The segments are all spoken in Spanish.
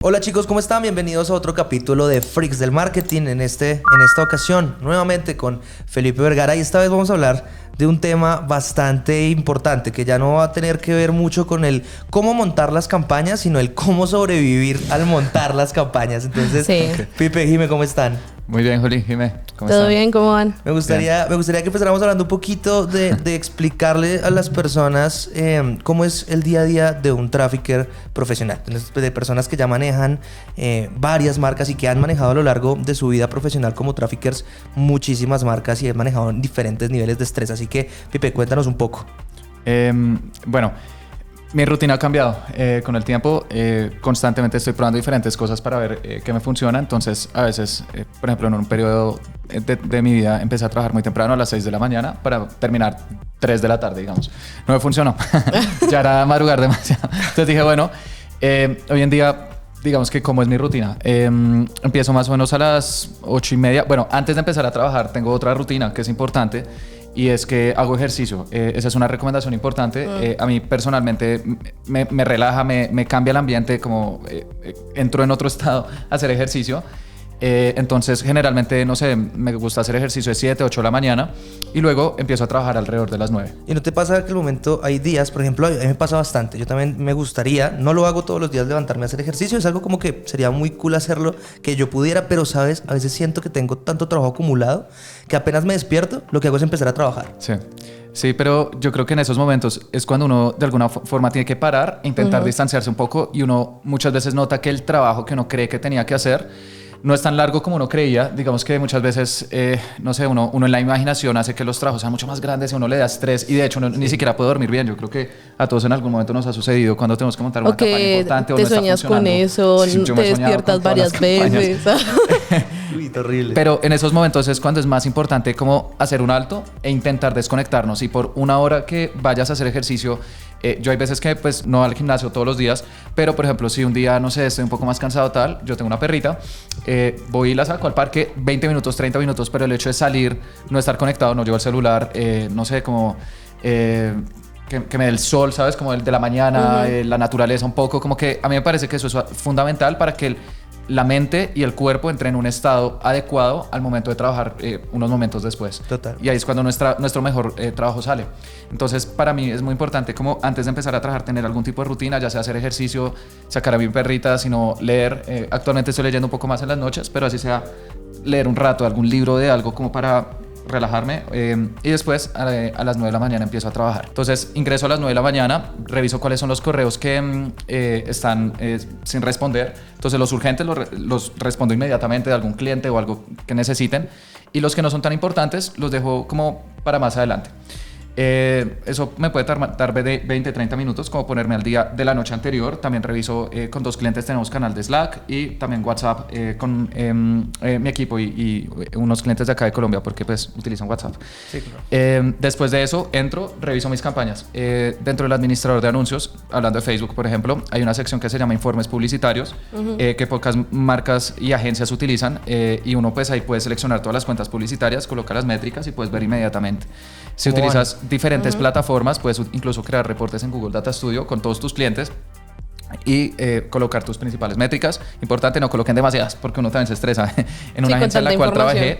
Hola chicos, ¿cómo están? Bienvenidos a otro capítulo de Freaks del Marketing. En esta ocasión, nuevamente con Felipe Vergara, y esta vez vamos a hablar de un tema bastante importante que ya no va a tener que ver mucho con el cómo montar las campañas, sino el cómo sobrevivir al montar las campañas. Entonces, sí. Pipe, Jime, ¿cómo están? Muy bien, Juli, Jime, ¿cómo ¿Todo están? bien? ¿Cómo van? Me gustaría que empezáramos hablando un poquito de explicarle a las personas cómo es el día a día de un trafficker profesional. Entonces, de personas que ya manejan varias marcas y que han manejado a lo largo de su vida profesional como traffickers muchísimas marcas y han manejado diferentes niveles de estrés. Así que, Pipe, cuéntanos un poco. Bueno, mi rutina ha cambiado con el tiempo. Constantemente estoy probando diferentes cosas para ver qué me funciona. Entonces, a veces, por ejemplo, en un periodo de mi vida empecé a trabajar muy temprano, a las 6 de la mañana, para terminar 3 de la tarde, digamos. No me funcionó. Ya era madrugar demasiado. Entonces dije, bueno, hoy en día, digamos que cómo es mi rutina. Empiezo más o menos a las 8:30. Bueno, antes de empezar a trabajar tengo otra rutina que es importante. Y es que hago ejercicio. Esa es una recomendación importante. A mí personalmente me relaja, me cambia el ambiente, como entro en otro estado a hacer ejercicio. Entonces generalmente, no sé, me gusta hacer ejercicio de 7, 8 de la mañana y luego empiezo a trabajar alrededor de las 9. ¿Y no te pasa que el momento, hay días, por ejemplo, a mí me pasa bastante, yo también me gustaría, no lo hago todos los días, levantarme a hacer ejercicio, es algo como que sería muy cool hacerlo, que yo pudiera, pero sabes, a veces siento que tengo tanto trabajo acumulado que apenas me despierto, lo que hago es empezar a trabajar. Sí, pero yo creo que en esos momentos es cuando uno de alguna forma tiene que parar, intentar distanciarse un poco, y uno muchas veces nota que el trabajo que uno cree que tenía que hacer no es tan largo como uno creía. Digamos que muchas veces, no sé, uno en la imaginación hace que los trabajos sean mucho más grandes y uno le da estrés y de hecho uno ni siquiera puede dormir bien. Yo creo que a todos en algún momento nos ha sucedido cuando tenemos que montar una campaña importante o no está funcionando. Te sueñas con eso, Sí, te despiertas varias veces. Uy, horrible. Pero en esos momentos es cuando es más importante como hacer un alto e intentar desconectarnos. Y por una hora que vayas a hacer ejercicio, yo hay veces que pues no al gimnasio todos los días, pero por ejemplo si un día, no sé, estoy un poco más cansado tal, yo tengo una perrita, voy y la saco al parque 20 minutos, 30 minutos, pero el hecho de salir, no estar conectado, no llevo el celular, no sé, como... Que me dé el sol, ¿sabes? Como el de la mañana, la naturaleza un poco, como que a mí me parece que eso es fundamental para que la mente y el cuerpo entren en un estado adecuado al momento de trabajar unos momentos después. Total. Y ahí es cuando nuestro mejor trabajo sale. Entonces, para mí es muy importante como antes de empezar a trabajar tener algún tipo de rutina, ya sea hacer ejercicio, sacar a mi perrita, sino leer. Actualmente estoy leyendo un poco más en las noches, pero así sea leer un rato algún libro de algo como para relajarme, y después a las 9 de la mañana empiezo a trabajar. Entonces ingreso a las 9 de la mañana, reviso cuáles son los correos que están sin responder. Entonces los urgentes los respondo inmediatamente de algún cliente o algo que necesiten, y los que no son tan importantes los dejo como para más adelante. Eso me puede tardar de 20, 30 minutos, como ponerme al día de la noche anterior. También reviso con 2 clientes, tenemos canal de Slack y también WhatsApp con mi equipo y unos clientes de acá de Colombia, porque pues utilizan WhatsApp. Sí, claro. Después de eso entro, reviso mis campañas. Dentro del administrador de anuncios, hablando de Facebook por ejemplo, hay una sección que se llama informes publicitarios, que pocas marcas y agencias utilizan, y uno pues ahí puede seleccionar todas las cuentas publicitarias, coloca las métricas y puedes ver inmediatamente. Si utilizas diferentes plataformas, puedes incluso crear reportes en Google Data Studio con todos tus clientes y colocar tus principales métricas. Importante, no coloquen demasiadas porque uno también se estresa. En una agencia en la cual trabajé,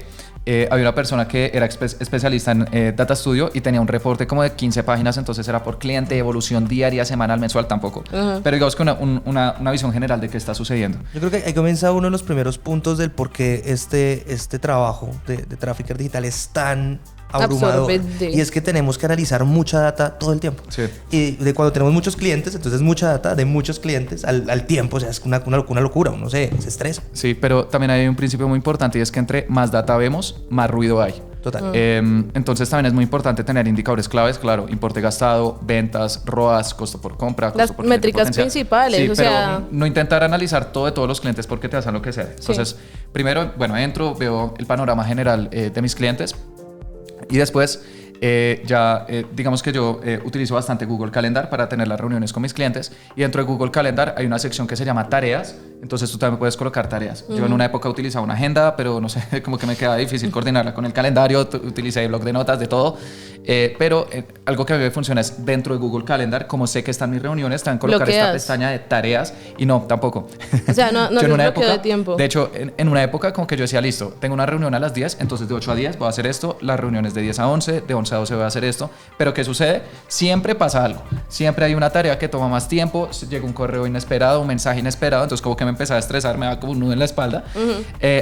había una persona que era especialista en Data Studio y tenía un reporte como de 15 páginas, entonces era por cliente, evolución diaria, semanal, mensual, tampoco. Pero digamos que una visión general de qué está sucediendo. Yo creo que ahí comienza uno de los primeros puntos del por qué este trabajo de trafficker digital es tan abrumador. Y es que tenemos que analizar mucha data todo el tiempo. Sí. Y de cuando tenemos muchos clientes, entonces mucha data de muchos clientes al tiempo, o sea, es una locura, uno se estresa. Sí, pero también hay un principio muy importante y es que entre más data vemos, más ruido hay. Total. Entonces también es muy importante tener indicadores claves, claro, importe gastado, ventas, ROAS, costo por compra, las costo por métricas potencial. principales, sí, o pero sea, no intentar analizar todo de todos los clientes porque te vas a enloquecer. Entonces, primero, bueno, entro, veo el panorama general de mis clientes y después digamos que yo utilizo bastante Google Calendar para tener las reuniones con mis clientes, y dentro de Google Calendar hay una sección que se llama tareas, entonces tú también puedes colocar tareas. Yo en una época utilizaba una agenda, pero no sé, como que me quedaba difícil coordinarla con el calendario, utilicé blog de notas, de todo, pero algo que a mí me funciona es dentro de Google Calendar, como sé que están mis reuniones, también colocar esta pestaña de tareas, y no, tampoco. O sea, no yo te en una bloqueo época, de tiempo. De hecho, en una época como que yo decía, listo, tengo una reunión a las 10, entonces de 8 a 10 voy a hacer esto, las reuniones de 10 a 11, de 11 a 12 voy a hacer esto, pero ¿qué sucede? Siempre pasa algo, siempre hay una tarea que toma más tiempo, llega un correo inesperado, un mensaje inesperado, entonces como que me empezaba a estresar, me da como un nudo en la espalda.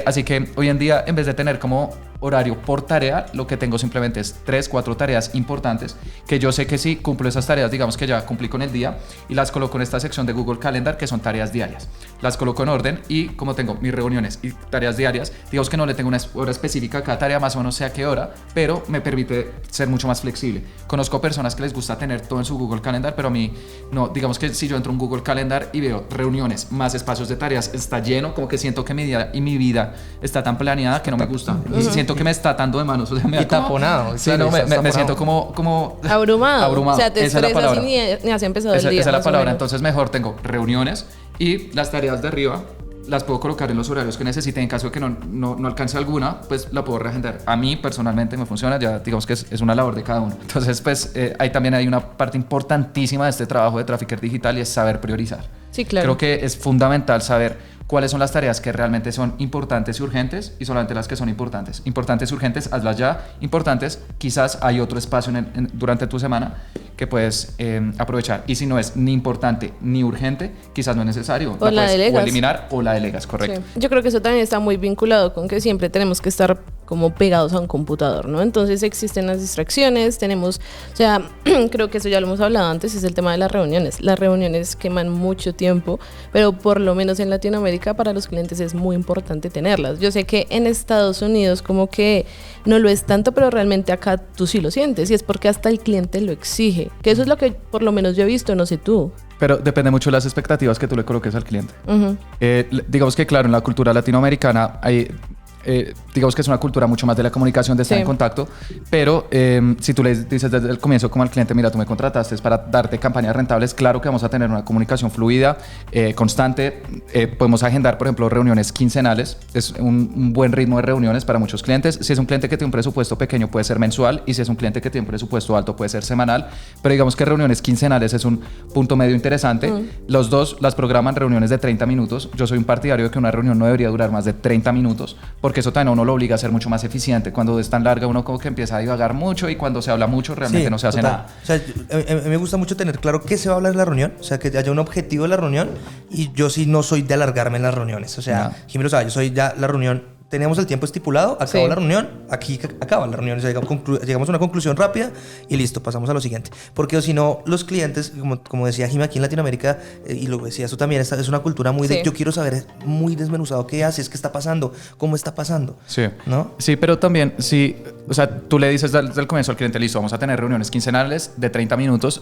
Así que hoy en día, en vez de tener como horario por tarea, lo que tengo simplemente es 3-4 tareas importantes que yo sé que si cumplo esas tareas, digamos que ya cumplí con el día, y las coloco en esta sección de Google Calendar que son tareas diarias. Las coloco en orden, y como tengo mis reuniones y tareas diarias, digamos que no le tengo una hora específica a cada tarea, más o menos sé a qué hora, pero me permite ser mucho más flexible. Conozco personas que les gusta tener todo en su Google Calendar, pero a mí no. Digamos que si yo entro en Google Calendar y veo reuniones más espacios de tareas, está lleno, como que siento que mi día y mi vida está tan planeada que no me gusta. Y siento que me está atando de manos, o sea, me da como, taponado. sí, no, me siento como abrumado. O sea, te esa es la estresas palabra. y ni has empezado el día. Esa es la más o palabra. menos. Entonces mejor tengo reuniones, y las tareas de arriba las puedo colocar en los horarios que necesite. En caso de que no alcance alguna, pues la puedo reagendar. A mí personalmente me funciona, ya digamos que es una labor de cada uno. Entonces pues ahí también hay una parte importantísima de este trabajo de trafficker digital, y es saber priorizar. Sí, claro. Creo que es fundamental saber cuáles son las tareas que realmente son importantes y urgentes, y solamente las que son importantes. Importantes y urgentes, hazlas ya. Importantes, quizás hay otro espacio durante tu semana que puedes aprovechar. Y si no es ni importante ni urgente, quizás no es necesario. O la delegas. O eliminar o la delegas, correcto. Sí. Yo creo que eso también está muy vinculado con que siempre tenemos que estar como pegados a un computador, ¿no? Entonces existen las distracciones, tenemos, o sea, creo que eso ya lo hemos hablado antes, es el tema de las reuniones. Las reuniones queman mucho tiempo, pero por lo menos en Latinoamérica para los clientes es muy importante tenerlas. Yo sé que en Estados Unidos como que no lo es tanto, pero realmente acá tú sí lo sientes, y es porque hasta el cliente lo exige, que eso es lo que por lo menos yo he visto, no sé tú. Pero depende mucho de las expectativas que tú le coloques al cliente. Digamos que, claro, en la cultura latinoamericana hay... digamos que es una cultura mucho más de la comunicación, de estar en contacto, pero si tú le dices desde el comienzo como al cliente, mira, tú me contrataste para darte campañas rentables, claro que vamos a tener una comunicación fluida, constante, podemos agendar, por ejemplo, reuniones quincenales, es un buen ritmo de reuniones para muchos clientes. Si es un cliente que tiene un presupuesto pequeño, puede ser mensual, y si es un cliente que tiene un presupuesto alto, puede ser semanal, pero digamos que reuniones quincenales es un punto medio interesante. Los dos las programan reuniones de 30 minutos, yo soy un partidario de que una reunión no debería durar más de 30 minutos, porque eso también a uno lo obliga a ser mucho más eficiente. Cuando es tan larga, uno como que empieza a divagar mucho, y cuando se habla mucho realmente no se hace nada. O sea, a mí me gusta mucho tener claro qué se va a hablar en la reunión, o sea, que haya un objetivo de la reunión, y yo sí no soy de alargarme en las reuniones. O sea, Jimmy lo sabe, yo soy ya la reunión, teníamos el tiempo estipulado, acabó la reunión, aquí acaba la reunión, o sea, llegamos a una conclusión rápida y listo, pasamos a lo siguiente. Porque si no, los clientes, como decía Jimmy, aquí en Latinoamérica, y lo decías tú también, es una cultura muy de yo quiero saber muy desmenuzado qué haces, qué está pasando, cómo está pasando. Sí, ¿no? Sí, pero también, sí, o sea, tú le dices desde el comienzo al cliente, listo, vamos a tener reuniones quincenales de 30 minutos,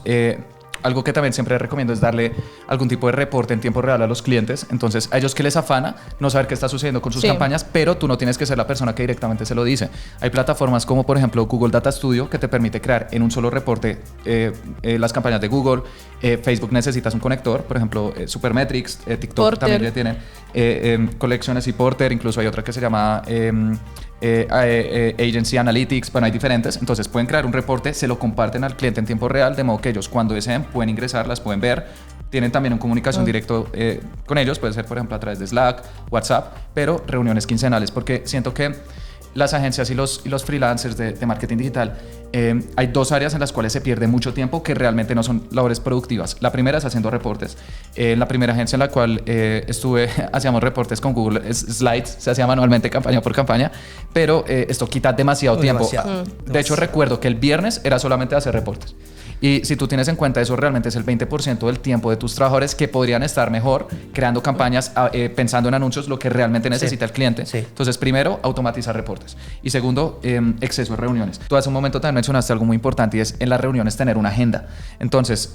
algo que también siempre recomiendo es darle algún tipo de reporte en tiempo real a los clientes. Entonces, a ellos que les afana no saber qué está sucediendo con sus campañas, pero tú no tienes que ser la persona que directamente se lo dice. Hay plataformas como, por ejemplo, Google Data Studio, que te permite crear en un solo reporte las campañas de Google. Facebook necesitas un conector, por ejemplo, Supermetrics, TikTok Porter. También ya tienen colecciones y Porter, incluso hay otra que se llama... Agency Analytics, bueno, hay diferentes. Entonces pueden crear un reporte, se lo comparten al cliente en tiempo real, de modo que ellos cuando deseen pueden ingresar, las pueden ver. Tienen también una comunicación directo con ellos, puede ser por ejemplo a través de Slack, WhatsApp, pero reuniones quincenales, porque siento que las agencias y los freelancers de marketing digital, hay dos áreas en las cuales se pierde mucho tiempo que realmente no son labores productivas. La primera es haciendo reportes. La primera agencia en la cual estuve, hacíamos reportes con Google Slides, se hacía manualmente campaña por campaña, pero esto quita demasiado tiempo. De hecho, recuerdo que el viernes era solamente hacer reportes. Y si tú tienes en cuenta eso, realmente es el 20% del tiempo de tus trabajadores que podrían estar mejor creando campañas, pensando en anuncios, lo que realmente necesita el cliente. Entonces, primero, automatizar reportes. Y segundo, exceso de reuniones. Tú hace un momento también mencionaste algo muy importante, y es en las reuniones tener una agenda. Entonces,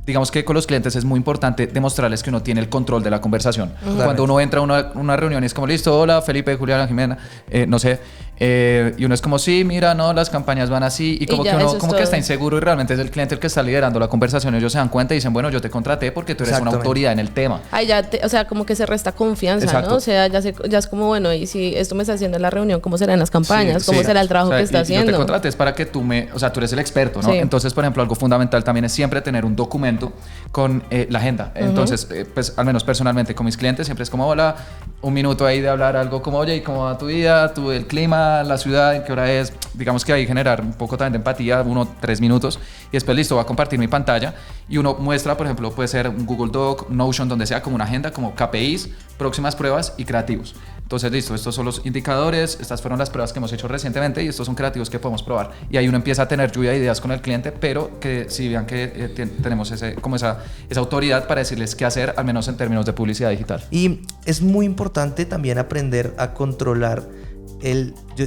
digamos que con los clientes es muy importante demostrarles que uno tiene el control de la conversación. Cuando uno entra a una reunión y es como, listo, hola Felipe, Juliana, Jimena, no sé, Y uno es como, sí, mira, no, las campañas van así. Y como Y ya, que uno eso es como que todo. está inseguro y realmente es el cliente el que está liderando la conversación. Ellos se dan cuenta y dicen, bueno, yo te contraté porque tú eres una Exactamente. autoridad en el tema. Ahí ya, o sea, como que se resta confianza, Exacto. ¿no? O sea, ya es como, bueno, y si esto me está haciendo en la reunión, ¿cómo serán las campañas? Sí, ¿Cómo sí. será el trabajo O sea, que está Yo haciendo? te contraté es para que o sea, tú eres el experto, ¿no? Sí. Entonces, por ejemplo, algo fundamental también es siempre tener un documento con la agenda. Entonces, pues al menos personalmente con mis clientes siempre es como, hola, un minuto ahí de hablar algo como, oye, ¿y cómo va tu día? El clima, la ciudad, ¿en qué hora es? Digamos que ahí generar un poco también de empatía, 3 minutos. Y después, listo, voy a compartir mi pantalla. Y uno muestra, por ejemplo, puede ser un Google Doc, Notion, donde sea como una agenda, como KPIs, próximas pruebas y creativos. Entonces, listo, estos son los indicadores, estas fueron las pruebas que hemos hecho recientemente y estos son creativos que podemos probar. Y ahí uno empieza a tener lluvia de ideas con el cliente, pero que si vean que tenemos como esa autoridad para decirles qué hacer, al menos en términos de publicidad digital. Y es muy importante también aprender a controlar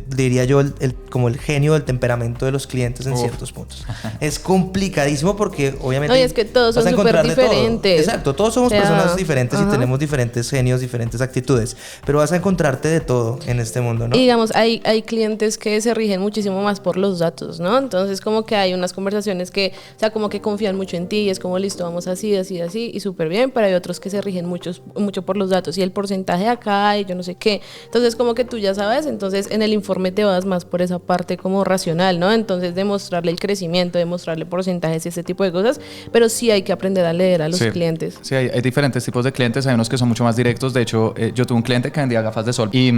diría yo, como el genio del temperamento de los clientes en ciertos puntos. Es complicadísimo porque obviamente... No, y es que todos son vas a encontrar súper de todo. diferentes. Exacto, todos somos O sea, personas diferentes y ajá. tenemos diferentes genios, diferentes actitudes, pero vas a encontrarte de todo en este mundo, ¿no? Y digamos, hay clientes que se rigen muchísimo más por los datos, ¿no? Entonces, como que hay unas conversaciones que, o sea, como que confían mucho en ti y es como, listo, vamos así, así, así, y súper bien, pero hay otros que se rigen mucho por los datos y el porcentaje acá y yo no sé qué. Entonces, como que tú ya sabes, entonces en el informe te vas más por esa parte como racional, ¿no? Entonces, demostrarle el crecimiento, demostrarle porcentajes y ese tipo de cosas, pero sí hay que aprender a leer a los clientes. Sí, hay diferentes tipos de clientes, hay unos que son mucho más directos. De hecho, yo tuve un cliente que vendía gafas de sol y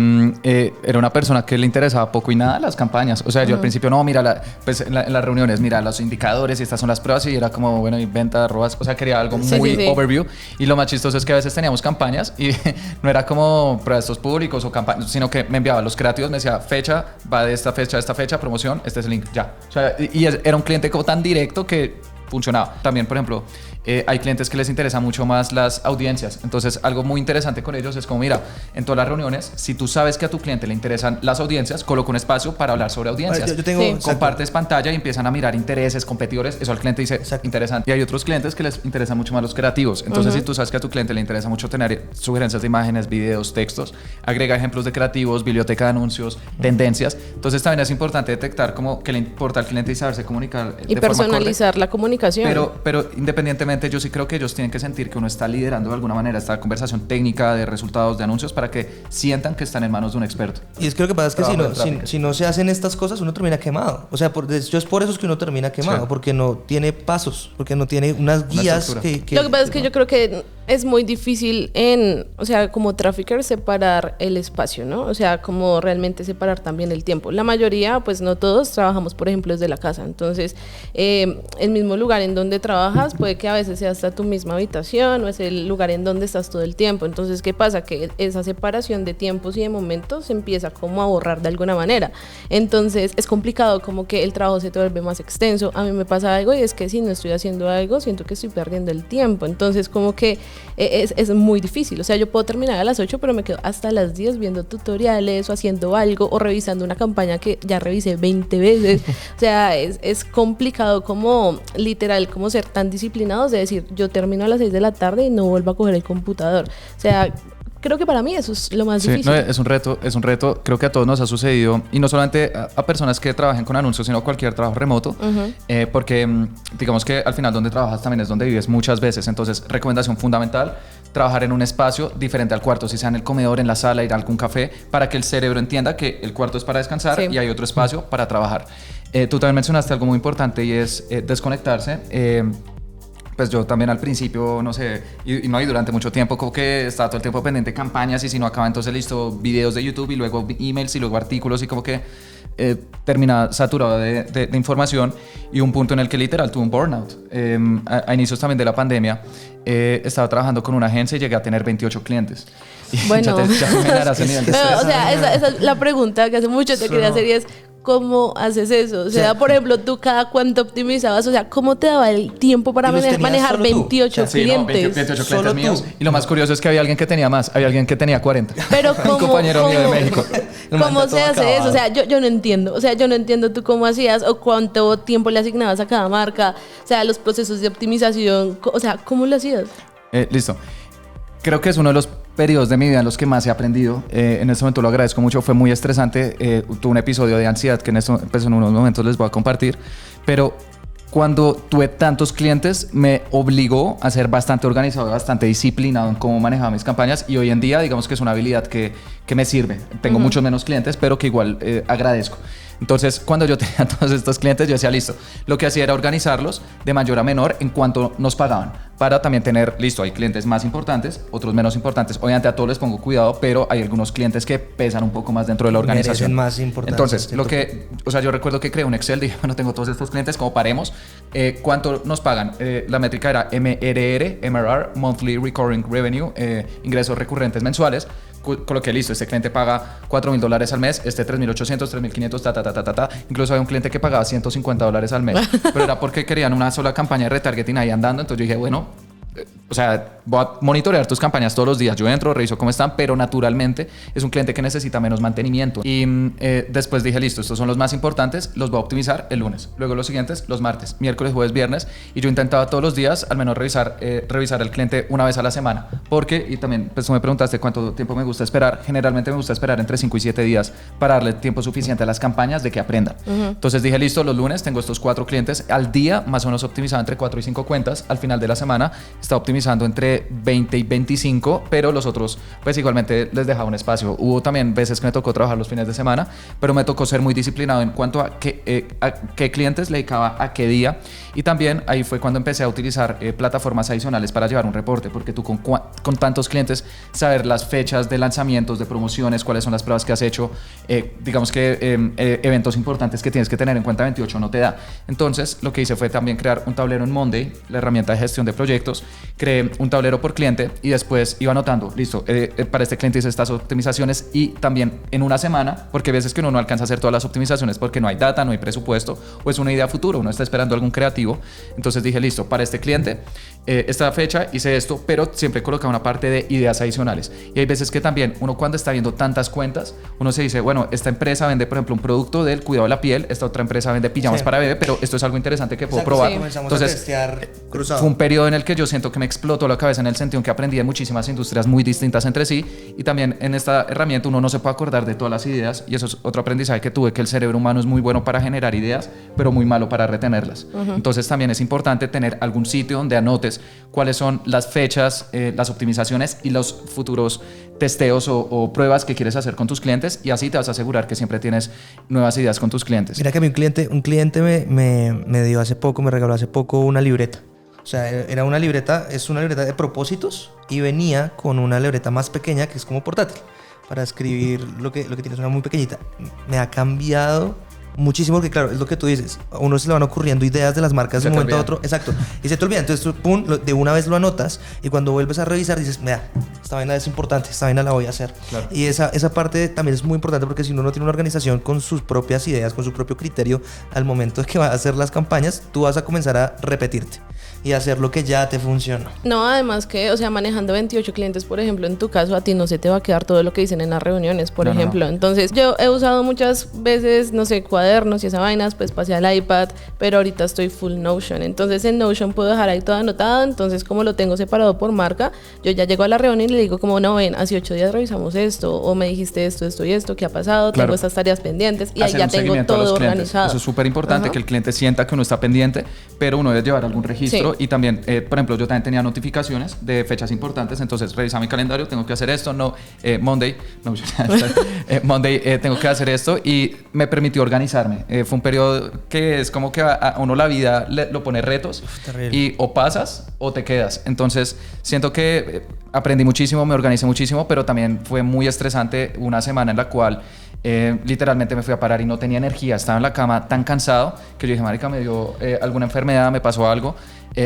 era una persona que le interesaba poco y nada las campañas. O sea, yo al principio, no, mira, pues en las reuniones, mira los indicadores y estas son las pruebas y era como, bueno, y venta, arrobas, o sea, quería algo muy overview. Y lo más chistoso es que a veces teníamos campañas y no era como para estos públicos o campañas, sino que me enviaba los creativos, me decía, fecha, va de esta fecha a esta fecha, promoción, este es el link, ya. O sea, era un cliente como tan directo que funcionaba. También, por ejemplo, hay clientes que les interesan mucho más las audiencias. Entonces, algo muy interesante con ellos es como, mira, en todas las reuniones, si tú sabes que a tu cliente le interesan las audiencias, coloca un espacio para hablar sobre audiencias. Yo tengo, compartes pantalla y empiezan a mirar intereses, competidores. Eso al cliente dice, interesante. Y hay otros clientes que les interesan mucho más los creativos. Entonces, si tú sabes que a tu cliente le interesa mucho tener sugerencias de imágenes, videos, textos, agrega ejemplos de creativos, biblioteca de anuncios, tendencias. Entonces, también es importante detectar como que le importa al cliente y saberse comunicar y personalizar la comunicación. Pero independientemente, yo sí creo que ellos tienen que sentir que uno está liderando de alguna manera esta conversación técnica de resultados de anuncios para que sientan que están en manos de un experto. Y es que lo que pasa es que si no se hacen estas cosas, uno termina quemado. O sea, es por eso es que uno termina quemado, sí. Porque no tiene pasos, porque no tiene unas guías lo que pasa es que yo creo que es muy difícil o sea, como trafficker separar el espacio, ¿no? O sea, como realmente separar también el tiempo. La mayoría, pues no todos, trabajamos, por ejemplo, desde la casa. Entonces, el mismo lugar en donde trabajas puede que a veces sea hasta tu misma habitación o es el lugar en donde estás todo el tiempo. Entonces, ¿qué pasa? Que esa separación de tiempos y de momentos se empieza como a borrar de alguna manera. Entonces, es complicado, como que el trabajo se te vuelve más extenso. A mí me pasa algo y es que si no estoy haciendo algo, siento que estoy perdiendo el tiempo. Entonces, como que es muy difícil. O sea, yo puedo terminar a las 8, pero me quedo hasta las 10 viendo tutoriales o haciendo algo o revisando una campaña que ya revisé 20 veces. O sea, es complicado como literal, como ser tan disciplinados de decir, yo termino a las 6 de la tarde y no vuelvo a coger el computador. O sea, creo que para mí eso es lo más difícil. No, es un reto. Creo que a todos nos ha sucedido, y no solamente a personas que trabajen con anuncios, sino cualquier trabajo remoto, porque digamos que al final donde trabajas también es donde vives muchas veces. Entonces, recomendación fundamental, trabajar en un espacio diferente al cuarto, si sea en el comedor, en la sala, ir a algún café, para que el cerebro entienda que el cuarto es para descansar y hay otro espacio para trabajar. Tú también mencionaste algo muy importante y es desconectarse. Pues yo también al principio, no sé, y durante mucho tiempo como que estaba todo el tiempo pendiente de campañas y si no acaba entonces listo, videos de YouTube y luego emails y luego artículos y como que terminaba saturado de información y un punto en el que literal tuve un burnout. A inicios también de la pandemia estaba trabajando con una agencia y llegué a tener 28 clientes. Y bueno, ya te imaginarás el nivel de estrés. O sea, esa es la pregunta que hace mucho te quería hacer y es ¿cómo haces eso? O sea, por ejemplo, tú cada cuánto optimizabas, o sea, ¿cómo te daba el tiempo para manejar 28 clientes? 28 clientes míos. Y lo más curioso es que había alguien que tenía más, había alguien que tenía 40. Pero un compañero mío de México. ¿Cómo se hace eso? O sea, yo no entiendo. O sea, yo no entiendo tú cómo hacías o cuánto tiempo le asignabas a cada marca. O sea, los procesos de optimización. O sea, ¿cómo lo hacías? Listo. Creo que es uno de los periodos de mi vida en los que más he aprendido. En este momento lo agradezco mucho. Fue muy estresante. Tuve un episodio de ansiedad que pues en unos momentos les voy a compartir. Pero cuando tuve tantos clientes, me obligó a ser bastante organizado, bastante disciplinado en cómo manejaba mis campañas. Y hoy en día, digamos que es una habilidad que me sirve. Tengo muchos menos clientes, pero que igual agradezco. Entonces, cuando yo tenía todos estos clientes, yo decía, listo. Lo que hacía era organizarlos de mayor a menor en cuanto nos pagaban. Para también tener, listo, hay clientes más importantes, otros menos importantes. Obviamente a todos les pongo cuidado, pero hay algunos clientes que pesan un poco más dentro de la organización. Más importantes. Entonces, yo recuerdo que creé un Excel, dije, bueno, tengo todos estos clientes, como paremos, ¿cuánto nos pagan? La métrica era MRR, Monthly Recurring Revenue, ingresos recurrentes mensuales. Coloqué, listo, este cliente paga $4,000 al mes, este $3,800, $3,500, Incluso había un cliente que pagaba $150 al mes, pero era porque querían una sola campaña de retargeting ahí andando. Entonces yo dije, bueno, o sea, voy a monitorear tus campañas todos los días. Yo entro, reviso cómo están, pero naturalmente es un cliente que necesita menos mantenimiento. Y después dije, listo, estos son los más importantes, los voy a optimizar el lunes. Luego los siguientes, los martes, miércoles, jueves, viernes. Y yo intentaba todos los días al menos revisar el cliente una vez a la semana. Porque, y también pues tú me preguntaste cuánto tiempo me gusta esperar. Generalmente me gusta esperar entre 5 y 7 días para darle tiempo suficiente a las campañas de que aprendan. Entonces dije, listo, los lunes tengo estos 4 clientes. Al día más o menos optimizaba entre 4 y 5 cuentas. Al final de la semana estaba optimizando entre 20 y 25, pero los otros pues igualmente les dejaba un espacio. Hubo también veces que me tocó trabajar los fines de semana, pero me tocó ser muy disciplinado en cuanto a qué clientes le dedicaba a qué día. Y también ahí fue cuando empecé a utilizar plataformas adicionales para llevar un reporte, porque tú con tantos clientes, saber las fechas de lanzamientos, de promociones, cuáles son las pruebas que has hecho, digamos que eventos importantes que tienes que tener en cuenta 28 no te da. Entonces lo que hice fue también crear un tablero en Monday, la herramienta de gestión de proyectos. Creé un tablero por cliente y después iba anotando, listo, para este cliente hice estas optimizaciones, y también en una semana, porque a veces que uno no alcanza a hacer todas las optimizaciones porque no hay data, no hay presupuesto, o es una idea futura, uno está esperando algún creativo. Entonces dije, listo, para este cliente esta fecha hice esto, pero siempre colocaba una parte de ideas adicionales. Y hay veces que también uno, cuando está viendo tantas cuentas, uno se dice, bueno, esta empresa vende por ejemplo un producto del cuidado de la piel, esta otra empresa vende pijamas para bebé, pero esto es algo interesante que puedo probar. Sí. Entonces fue un periodo en el que yo siento que me explotó la cabeza, en el sentido en que aprendí de muchísimas industrias muy distintas entre sí, y también en esta herramienta uno no se puede acordar de todas las ideas, y eso es otro aprendizaje que tuve, que el cerebro humano es muy bueno para generar ideas, pero muy malo para retenerlas. Entonces también es importante tener algún sitio donde anotes cuáles son las fechas, las optimizaciones y los futuros testeos o pruebas que quieres hacer con tus clientes, y así te vas a asegurar que siempre tienes nuevas ideas con tus clientes. Mira que a mí un cliente me dio hace poco, me regaló hace poco una libreta. O sea, era una libreta, es una libreta de propósitos, y venía con una libreta más pequeña que es como portátil para escribir lo que tienes, una muy pequeñita. Me ha cambiado muchísimo, porque claro, es lo que tú dices, a uno se le van ocurriendo ideas de las marcas de un momento a otro, exacto, y se te olvida. Entonces tú, pum, de una vez lo anotas, y cuando vuelves a revisar dices, mira, esta vaina es importante, esta vaina la voy a hacer. Claro. Y esa parte también es muy importante, porque si uno no tiene una organización con sus propias ideas, con su propio criterio, al momento de que va a hacer las campañas, tú vas a comenzar a repetirte y hacer lo que ya te funciona. No, además que, o sea, manejando 28 clientes, por ejemplo, en tu caso, a ti no se te va a quedar todo lo que dicen en las reuniones, por ejemplo. No. Entonces, yo he usado muchas veces, no sé, cuadernos y esas vainas, pues pasé al iPad, pero ahorita estoy full Notion. Entonces, en Notion puedo dejar ahí todo anotado. Entonces, como lo tengo separado por marca, yo ya llego a la reunión y le digo como, no, ven, hace 8 días revisamos esto, o me dijiste esto y esto, ¿qué ha pasado? Claro. Tengo estas tareas pendientes, y hacer ahí ya tengo todo organizado. Eso es súper importante, que el cliente sienta que uno está pendiente, pero uno debe llevar algún registro. Sí. Y también, por ejemplo, yo también tenía notificaciones de fechas importantes, entonces revisaba mi calendario, tengo que hacer esto, Monday, tengo que hacer esto, y me permitió organizarme. Fue un periodo que es como que a uno la vida lo pone retos, y o pasas o te quedas. Entonces siento que aprendí muchísimo, me organicé muchísimo, pero también fue muy estresante una semana en la cual literalmente me fui a parar y no tenía energía, estaba en la cama tan cansado que yo dije, marica, me dio alguna enfermedad, me pasó algo.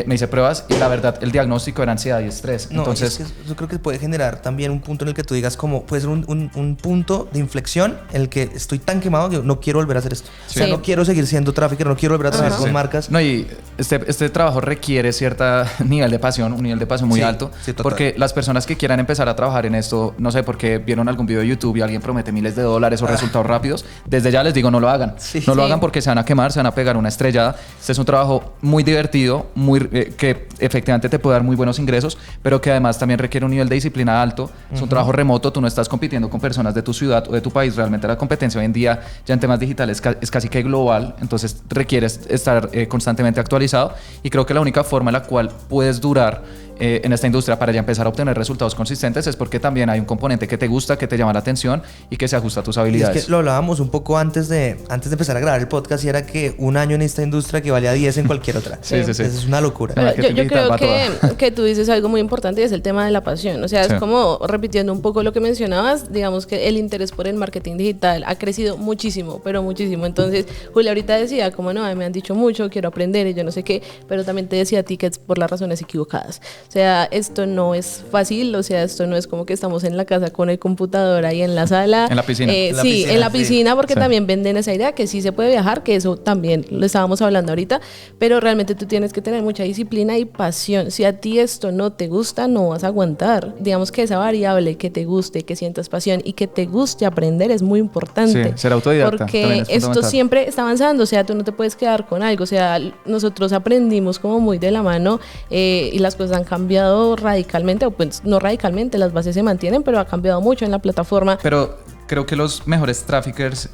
Me hice pruebas y la verdad el diagnóstico era ansiedad y estrés. Entonces, es que yo creo que puede generar también un punto en el que tú digas, como puede ser un punto de inflexión en el que estoy tan quemado que no quiero volver a hacer esto. Sí. O sea, no quiero seguir siendo trafficker, no quiero volver a trabajar con marcas. No, y este trabajo requiere cierto nivel de pasión, un nivel de pasión muy alto. Sí, porque las personas que quieran empezar a trabajar en esto, no sé, porque vieron algún video de YouTube y alguien promete miles de dólares o resultados rápidos, desde ya les digo, no lo hagan. No lo hagan porque se van a quemar, se van a pegar una estrellada. Este es un trabajo muy divertido, muy que efectivamente te puede dar muy buenos ingresos, pero que además también requiere un nivel de disciplina alto. Es un trabajo remoto, tú no estás compitiendo con personas de tu ciudad o de tu país. Realmente la competencia hoy en día ya en temas digitales es casi que global, entonces requieres estar constantemente actualizado, y creo que la única forma en la cual puedes durar en esta industria para ya empezar a obtener resultados consistentes es porque también hay un componente que te gusta, que te llama la atención y que se ajusta a tus habilidades. Y es que lo hablábamos un poco antes de empezar a grabar el podcast, y era que un año en esta industria equivalía a 10 en cualquier otra. Sí. Es una locura. Yo creo que tú dices algo muy importante, y es el tema de la pasión. O sea, es como, repitiendo un poco lo que mencionabas, digamos que el interés por el marketing digital ha crecido muchísimo, pero muchísimo. Entonces, Julia ahorita decía, como no, me han dicho mucho, quiero aprender y yo no sé qué, pero también te decía a ti que es por las razones equivocadas. O sea, esto no es fácil, o sea, esto no es como que estamos en la casa con el computador ahí en la sala. En la piscina. En la piscina, porque también venden esa idea que sí se puede viajar, que eso también lo estábamos hablando ahorita, pero realmente tú tienes que tener mucha disciplina y pasión. Si a ti esto no te gusta, no vas a aguantar. Digamos que esa variable, que te guste, que sientas pasión y que te guste aprender, es muy importante. Sí, ser autodidacta. Porque esto siempre está avanzando, o sea, tú no te puedes quedar con algo. O sea, nosotros aprendimos como muy de la mano, y las cosas han cambiado radicalmente, o pues no radicalmente, las bases se mantienen, pero ha cambiado mucho en la plataforma. Pero creo que los mejores traffickers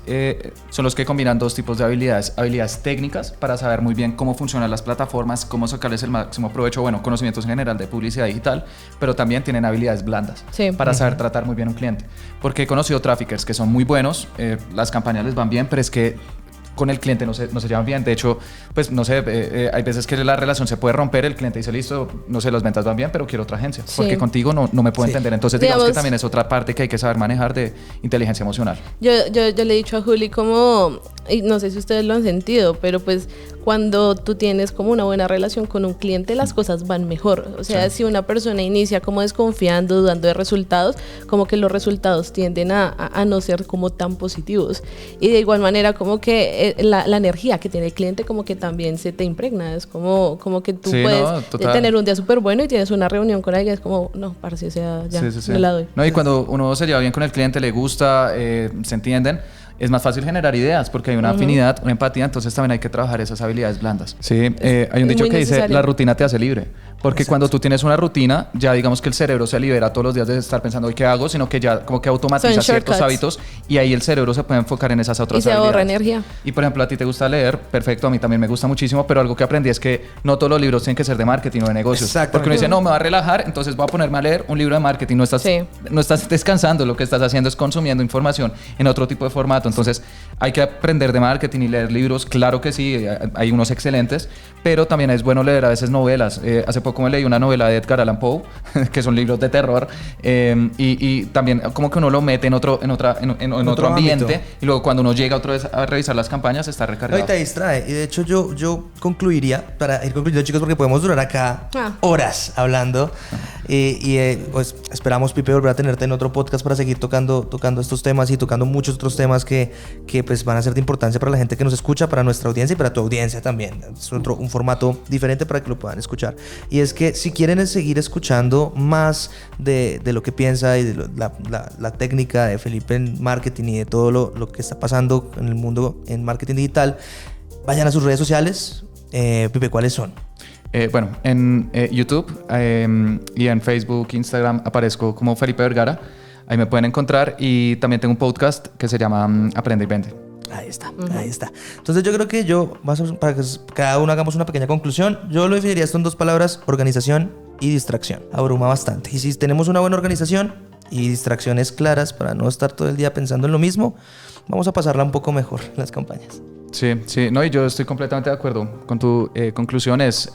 son los que combinan dos tipos de habilidades. Habilidades técnicas para saber muy bien cómo funcionan las plataformas, cómo sacarles el máximo provecho, bueno, conocimientos en general de publicidad digital, pero también tienen habilidades blandas para saber tratar muy bien a un cliente. Porque he conocido traffickers que son muy buenos, las campañas les van bien, pero es que con el cliente no se llevan bien. De hecho, pues no sé, hay veces que la relación se puede romper, el cliente dice, listo, no sé, las ventas van bien, pero quiero otra agencia, porque contigo no me puedo entender. Entonces digamos que también es otra parte que hay que saber manejar de inteligencia emocional. Yo le he dicho a Juli como, y no sé si ustedes lo han sentido, pero pues cuando tú tienes como una buena relación con un cliente, las cosas van mejor. O sea, si una persona inicia como desconfiando, dudando de resultados, como que los resultados tienden a no ser como tan positivos. Y de igual manera como que la energía que tiene el cliente como que también se te impregna. Es como que tú puedes tener un día súper bueno y tienes una reunión con alguien, es como, no, parce, o sea, ya, no la doy. No, y cuando uno se lleva bien con el cliente, le gusta, se entienden, es más fácil generar ideas porque hay una afinidad, una empatía, entonces también hay que trabajar esas habilidades blandas. Sí, hay un dicho que dice, la rutina te hace libre. Porque cuando tú tienes una rutina, ya digamos que el cerebro se libera todos los días de estar pensando, ¿hoy qué hago? Sino que ya como que automatiza ciertos hábitos, y ahí el cerebro se puede enfocar en esas otras habilidades. Y se ahorra energía. Y por ejemplo, a ti te gusta leer, perfecto, a mí también me gusta muchísimo, pero algo que aprendí es que no todos los libros tienen que ser de marketing o de negocios. Porque uno dice, no, me va a relajar, entonces voy a ponerme a leer un libro de marketing. No estás descansando, lo que estás haciendo es consumiendo información en otro tipo de formato. Entonces hay que aprender de marketing y leer libros, claro que sí, hay unos excelentes, pero también es bueno leer a veces novelas. Hace poco me leí una novela de Edgar Allan Poe, que son libros de terror, y también como que uno lo mete en otro ambiente, ámbito. Y luego cuando uno llega otra vez a revisar las campañas está recargado. Ahorita distrae, y de hecho yo concluiría, para ir concluyendo, chicos, porque podemos durar acá horas hablando, pues esperamos, Pipe, volver a tenerte en otro podcast para seguir tocando estos temas y tocando muchos otros temas que pues van a ser de importancia para la gente que nos escucha, para nuestra audiencia y para tu audiencia también. Es un formato diferente para que lo puedan escuchar. Y es que si quieren seguir escuchando más de lo que piensa y de la técnica de Felipe en marketing y de todo lo que está pasando en el mundo en marketing digital, vayan a sus redes sociales. Pipe, ¿cuáles son? Bueno, en YouTube y en Facebook, Instagram aparezco como Felipe Vergara. Ahí me pueden encontrar, y también tengo un podcast que se llama Aprende y Vende. Ahí está. Entonces yo creo que para que cada uno hagamos una pequeña conclusión, yo lo definiría esto en dos palabras: organización y distracción. Abruma bastante. Y si tenemos una buena organización y distracciones claras para no estar todo el día pensando en lo mismo, vamos a pasarla un poco mejor en las campañas. Sí, no, y yo estoy completamente de acuerdo con tu conclusión. Es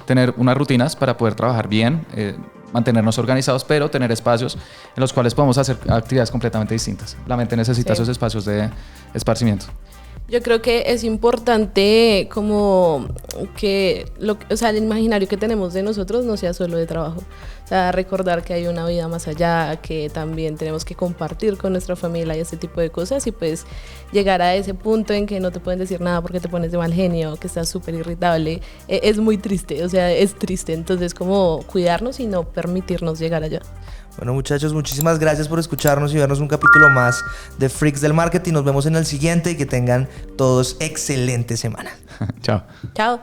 tener unas rutinas para poder trabajar bien, mantenernos organizados, pero tener espacios en los cuales podemos hacer actividades completamente distintas. La mente necesita esos espacios de esparcimiento. Yo creo que es importante como que el imaginario que tenemos de nosotros no sea solo de trabajo. O sea, recordar que hay una vida más allá, que también tenemos que compartir con nuestra familia y ese tipo de cosas, y pues llegar a ese punto en que no te pueden decir nada porque te pones de mal genio, que estás súper irritable, es muy triste, o sea, es triste. Entonces, como cuidarnos y no permitirnos llegar allá. Bueno, muchachos, muchísimas gracias por escucharnos y vernos un capítulo más de Freaks del Marketing. Nos vemos en el siguiente y que tengan todos excelente semana. Chao. Chao.